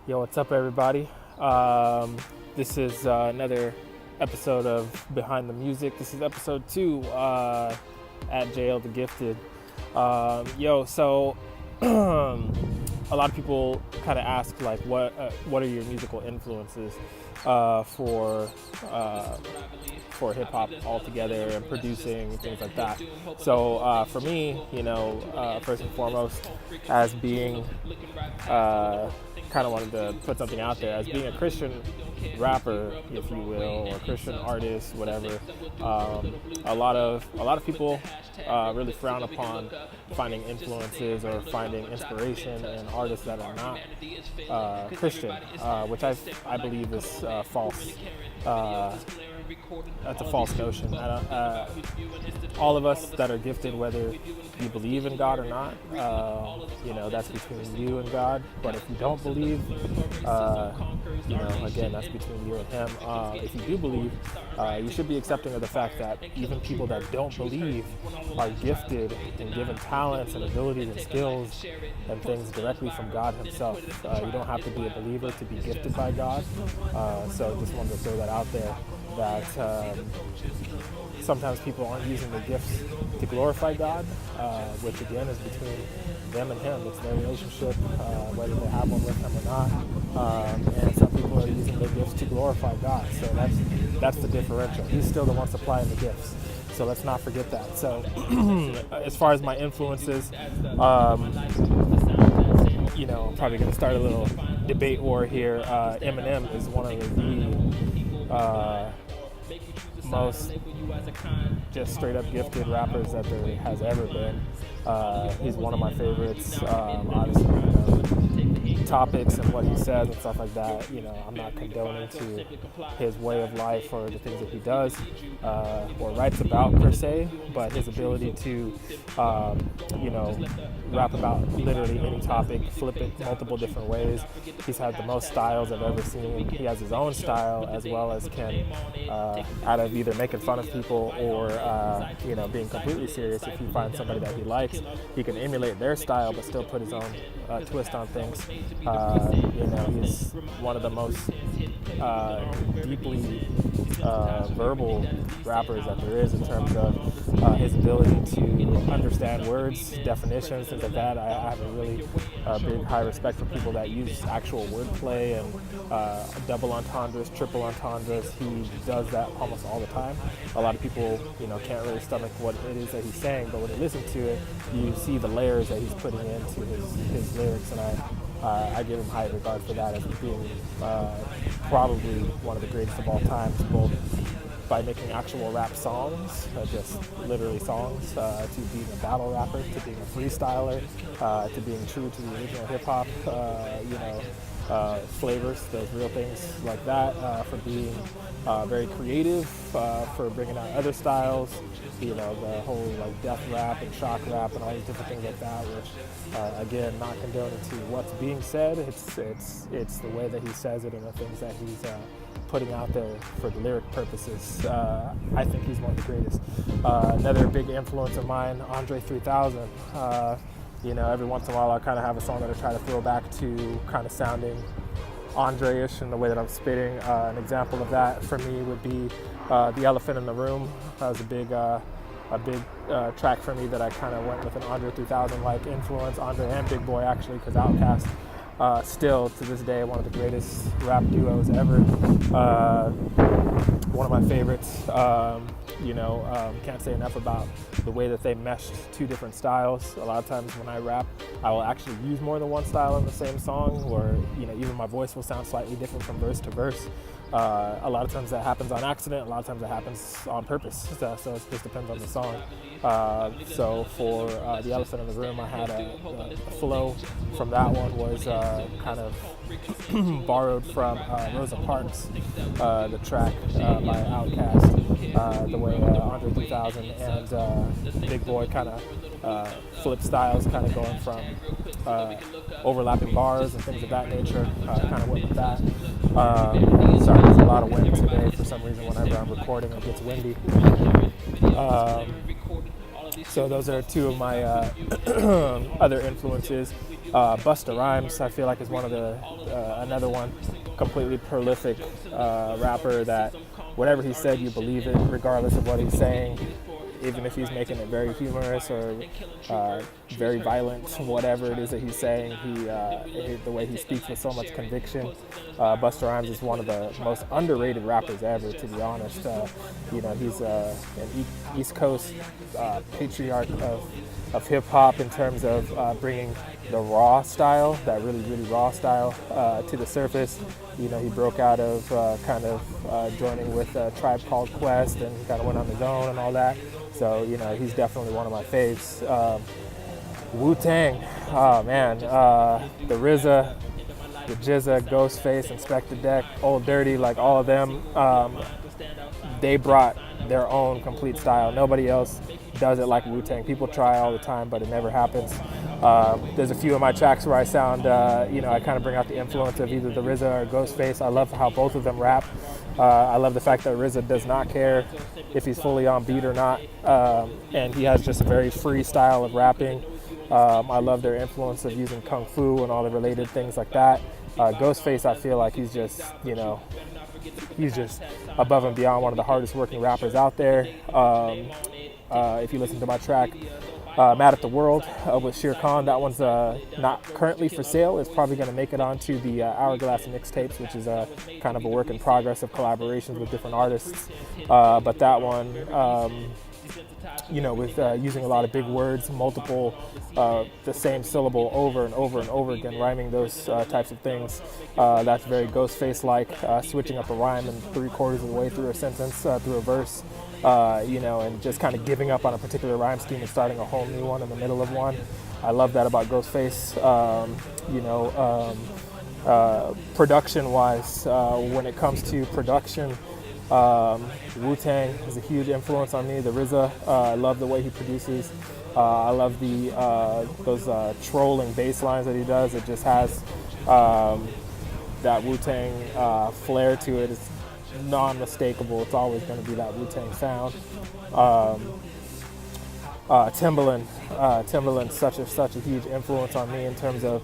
Yo, what's up, everybody? This is another episode of Behind the Music. This is episode 2 at JL the Gifted. So a lot of people kind of ask, like, what are your musical influences for hip hop altogether and producing things like that. So for me, first and foremost, as being kind of wanted to put something out there as being a Christian rapper, if you will, or Christian artist, whatever. A lot of people really frown upon finding influences or finding inspiration in artists that are not Christian, which I believe is false. That's a false notion. All of us that are gifted, whether you believe in God or not, that's between you and God. But if you don't believe, again, that's between you and Him. If you do believe, you should be accepting of the fact that even people that don't believe are gifted and given talents and abilities and skills and things directly from God Himself. You don't have to be a believer to be gifted by God. So just wanted to throw that out there, that sometimes people aren't using their gifts to glorify God, which again is between them and Him. It's their relationship, whether they have one with Him or not. And some people are using their gifts to glorify God. So that's the differential. He's still the one supplying the gifts. So let's not forget that. So as far as my influences, I'm probably going to start a little debate war here. Eminem is one of the most just straight up gifted rappers that there has ever been. He's one of my favorites. Obviously, topics and what he says and stuff like that, I'm not condoning to his way of life or the things that he does or writes about per se, but his ability to rap about literally any topic, flip it multiple different ways. He's had the most styles I've ever seen. He has his own style, as well as can out of either making fun of people or being completely serious. If he finds somebody that he likes, he can emulate their style but still put his own twist on things. He's one of the most deeply verbal rappers that there is in terms of his ability to understand words, definitions, things like that. I have a really big high respect for people that use actual wordplay and double entendres, triple entendres. He does that almost all the time. A lot of people, can't really stomach what it is that he's saying, but when you listen to it, you see the layers that he's putting into his lyrics, and I give him high regard for that as being probably one of the greatest of all time, both by making actual rap songs, just literally songs, to being a battle rapper, to being a freestyler, to being true to the original hip-hop, flavors, those real things like that, for being very creative, for bringing out other styles, the whole like death rap and shock rap and all these different things like that, which again, not condoning to what's being said. It's the way that he says it and the things that he's putting out there for the lyric purposes. I think he's one of the greatest. Another big influence of mine, Andre 3000. Every once in a while I kind of have a song that I try to throw back to kind of sounding Andre-ish in the way that I'm spitting. An example of that for me would be The Elephant in the Room. That was a big track for me that I kind of went with an Andre 3000 like influence. Andre and Big Boy, actually, because Outkast still to this day one of the greatest rap duos ever. One of my favorites. Can't say enough about the way that they meshed two different styles. A lot of times when I rap, I will actually use more than one style in the same song, or even my voice will sound slightly different from verse to verse. A lot of times that happens on accident, a lot of times that happens on purpose, so it just depends on the song. So for The Elephant in the Room, I had a flow from that one was kind of borrowed from Rosa Parks, the track by Outkast, the way Andre 3000 and Big Boy kind of flip styles, kind of going from overlapping bars and things of that nature, kind of went with that. Sorry, there's a lot of wind today for some reason. Whenever I'm recording, it gets windy. So those are two of my other influences. Busta Rhymes, I feel like, is one of the another one, completely prolific rapper that whatever he said, you believe it, regardless of what he's saying, even if he's making it very humorous or very violent, whatever it is that he's saying, the way he speaks with so much conviction. Busta Rhymes is one of the most underrated rappers ever, to be honest. He's an East Coast patriarch of hip hop in terms of bringing the raw style, that really, really raw style, to the surface. He broke out of joining with Tribe Called Quest, and he kind of went on his own and all that. So, he's definitely one of my faves. Wu-Tang, oh man, the RZA, the GZA, Ghostface, Inspector Deck, Old Dirty, like all of them, they brought their own complete style. Nobody else does it like Wu-Tang. People try all the time, but it never happens. There's a few of my tracks where I sound, I kind of bring out the influence of either the RZA or Ghostface. I love how both of them rap. I love the fact that RZA does not care if he's fully on beat or not, and he has just a very free style of rapping. I love their influence of using Kung Fu and all the related things like that. Ghostface, I feel like he's just above and beyond one of the hardest working rappers out there. If you listen to my track, Mad at the World with Shere Khan, that one's not currently for sale. It's probably going to make it onto the Hourglass mixtapes, which is a kind of a work in progress of collaborations with different artists. But that one, with using a lot of big words, multiple, the same syllable over and over and over again, rhyming those types of things. That's very Ghostface-like, switching up a rhyme and 3/4 of the way through a sentence, through a verse, and just kind of giving up on a particular rhyme scheme and starting a whole new one in the middle of one. I love that about Ghostface. Production-wise, when it comes to production, Wu-Tang is a huge influence on me. The RZA, I love the way he produces. I love those trolling bass lines that he does. It just has that Wu-Tang flair to it. It's non-mistakable. It's always going to be that Wu-Tang sound. Timbaland's such a huge influence on me in terms of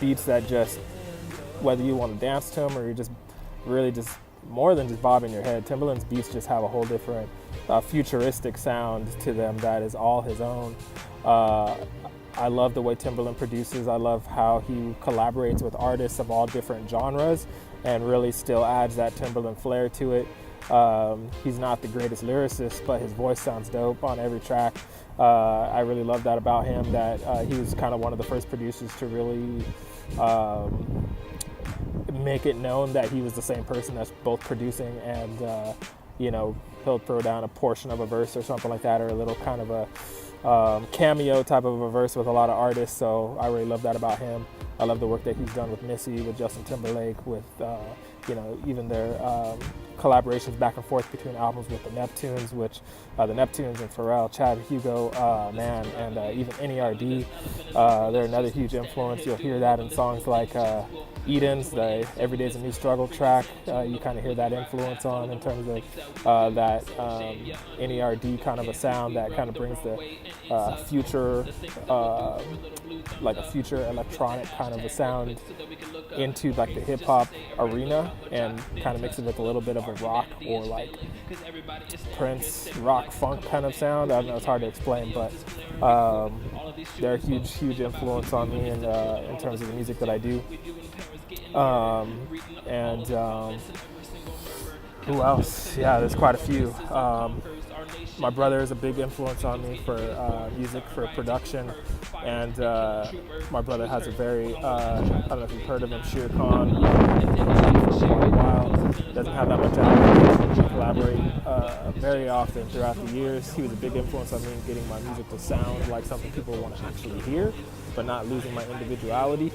beats that just, whether you want to dance to them or you're just really just more than just bobbing your head. Timbaland's beats just have a whole different futuristic sound to them that is all his own. I love the way Timbaland produces. I love how he collaborates with artists of all different genres and really still adds that Timbaland flair to it. He's not the greatest lyricist, but his voice sounds dope on every track. I really love that about him, that he was kind of one of the first producers to really make it known that he was the same person that's both producing and, he'll throw down a portion of a verse or something like that, or a little kind of a cameo type of a verse with a lot of artists. So I really love that about him. I love the work that he's done with Missy, with Justin Timberlake, with, even their collaborations back and forth between albums with the Neptunes, which the Neptunes and Pharrell, Chad Hugo, and even NERD. They're another huge influence. You'll hear that in songs like Eden's, the Every Day's a New Struggle track. You kind of hear that influence on in terms of that NERD kind of a sound that kind of brings the future, like a future electronic kind of a sound into like the hip hop arena, and kind of mix it with a little bit of a rock or like Prince rock funk kind of sound. I don't know, it's hard to explain, but they're a huge influence on me in terms of the music that I do. Who else? Yeah, there's quite a few. My brother is a big influence on me for music, for production, and my brother has a very, I don't know if you've heard of him, Shere Khan, for quite a while. Doesn't have that much out. We collaborate very often throughout the years. He was a big influence on me in getting my music to sound like something people want to actually hear, but not losing my individuality.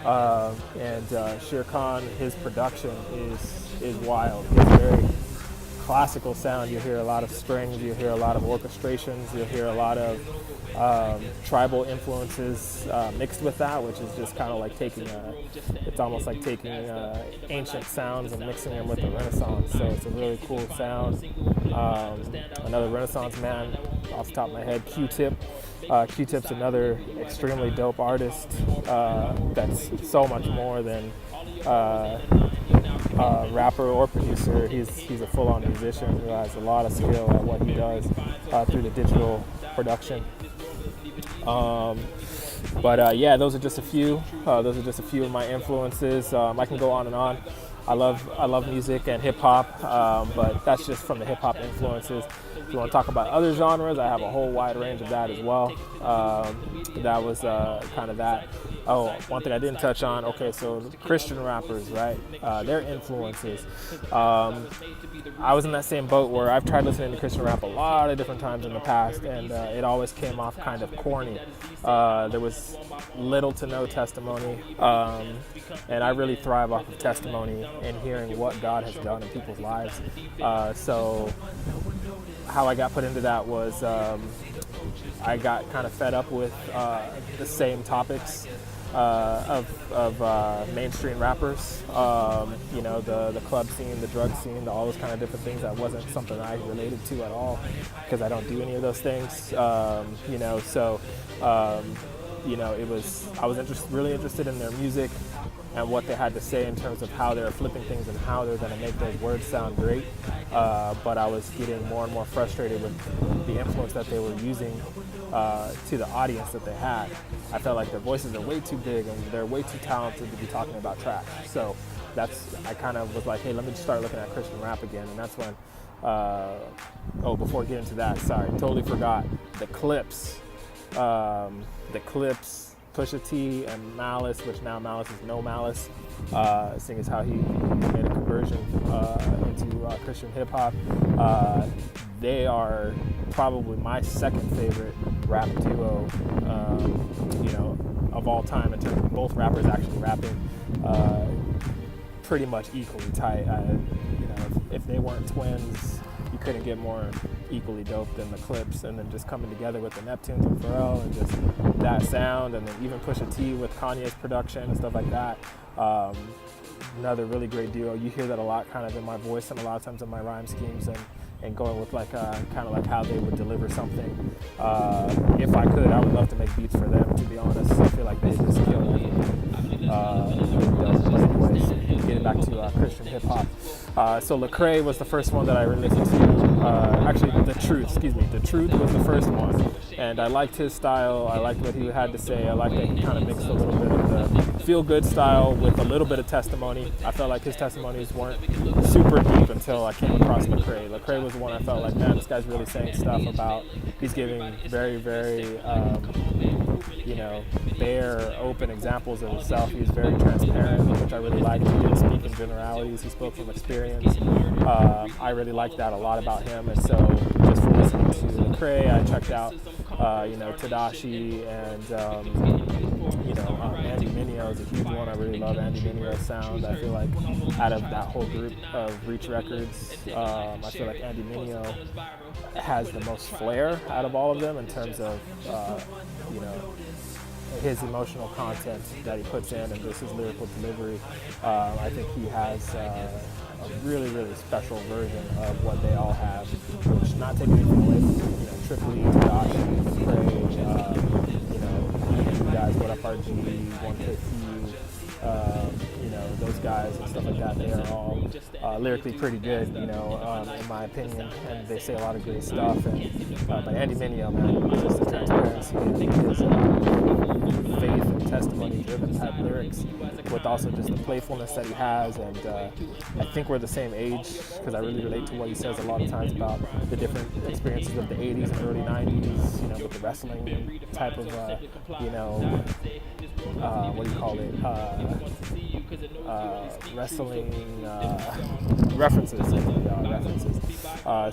Shere Khan, his production is wild. It's very classical sound. You hear a lot of strings, you hear a lot of orchestrations, you hear a lot of tribal influences mixed with that, which is just kind of like it's almost like taking ancient sounds and mixing them with the Renaissance. So it's a really cool sound. another Renaissance man off the top of my head, Q-Tip. Q-Tip's another extremely dope artist that's so much more than rapper or producer. He's a full-on musician who has a lot of skill at what he does through the digital production. Yeah, those are just a few. Those are just a few of my influences. I can go on and on. I love music and hip hop, but that's just from the hip hop influences. If you want to talk about other genres, I have a whole wide range of that as well. That was kind of that. Oh, one thing I didn't touch on. Okay, so Christian rappers, right? Their influences. I was in that same boat where I've tried listening to Christian rap a lot of different times in the past, and it always came off kind of corny. There was little to no testimony, and I really thrive off of testimony and hearing what God has done in people's lives. So how I got put into that was I got kind of fed up with the same topics of mainstream rappers, the club scene, the drug scene, all those kind of different things. That wasn't something I related to at all because I don't do any of those things, I was really interested in their music and what they had to say in terms of how they were flipping things and how they're going to make those words sound great. But I was getting more and more frustrated with the influence that they were using to the audience that they had. I felt like their voices are way too big and they're way too talented to be talking about trash. So I kind of was like, hey, let me just start looking at Christian rap again. And that's when, before getting to that, sorry, totally forgot. The Clips, Pusha T and Malice, which now Malice is No Malice, seeing as how he made a conversion into Christian hip hop. They are probably my second favorite rap duo, of all time in terms of both rappers actually rapping pretty much equally tight. If they weren't twins, you couldn't get more equally dope than the Clips, and then just coming together with the Neptunes and Pharrell and just that sound, and then even Pusha T with Kanye's production and stuff like that. Another really great duo. You hear that a lot kind of in my voice and a lot of times in my rhyme schemes, and going with like kind of like how they would deliver something. If I could, I would love to make beats for them, to be honest. I feel like they just kill everything. But anyways, getting back to Christian hip hop. So Lecrae was the first one that I really listened to. Actually, The Truth was the first one. And I liked his style. I liked what he had to say. I liked that he kind of mixed a little bit of the feel-good style with a little bit of testimony. I felt like his testimonies weren't super deep until I came across Lecrae. Lecrae was the one I felt like, man, this guy's really saying stuff about, he's giving very, very, bare, open examples of himself. He's very transparent, which I really liked. He didn't speak in generalities. He spoke from experience. I really liked that a lot about him. And so just from listening to Lecrae, I checked out, Tedashii and, Andy Mineo is a huge one. I really love Andy Mineo's sound. I feel like out of that whole group of Reach Records, I feel like Andy Mineo has the most flair out of all of them in terms of, his emotional content that he puts in and just his lyrical delivery. I think he has a really, really special version of what they all have, which, not taking anything away from, Triple E, Tedashii, Lecrae, you guys, What Up RG, 1KP, those guys and stuff like that. They are all lyrically pretty good, in my opinion, and they say a lot of great stuff. And but Andy Mineo, man, just the transparency and his faith and testimony-driven type lyrics, with also just the playfulness that he has. And I think we're the same age, because I really relate to what he says a lot of times about the different experiences of the 80s and early 90s, with the wrestling type of, wrestling references.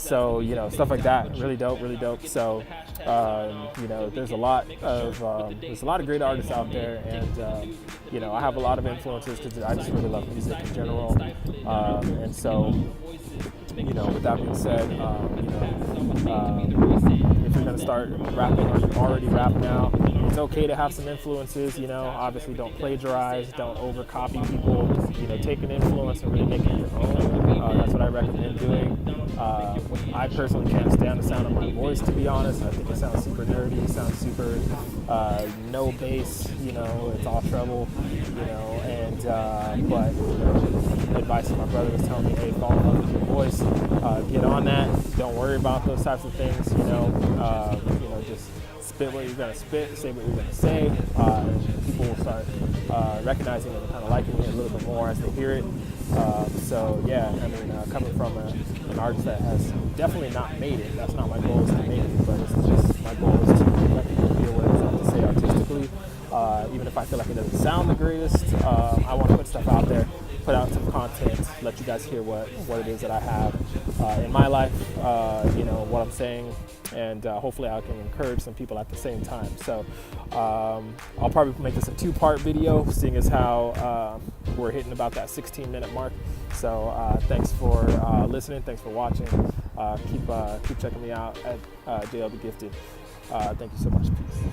So, stuff like that, really dope. So, there's a lot of great artists out there, and I have a lot of influences because I just really love music in general, and so, with that being said, if you're gonna start rapping or you already rap now, it's okay to have some influences, obviously don't plagiarize, don't overcopy people, take an influence and really make it your own. That's what I recommend doing. I personally can't stand the sound of my voice, to be honest. I think it sounds super nerdy, it sounds super no bass, it's all treble, but the advice that my brother was telling me, hey, fall in love with your voice, get on that, don't worry about those types of things, just spit what you're going to spit, say what you're going to say, and people will start recognizing it and kind of liking it a little bit more as they hear it. Coming from an artist that has definitely not made it, that's not my goal is to make it, but it's just my goal is to let people hear what I have to say artistically. Even if I feel like it doesn't sound the greatest, I want to put stuff out there, put out some content, let you guys hear what it is that I have in my life, what I'm saying, and hopefully I can encourage some people at the same time. So I'll probably make this a 2-part video, seeing as how we're hitting about that 16-minute mark. So thanks for listening, thanks for watching. Keep checking me out at JL the Gifted. Thank you so much. Peace.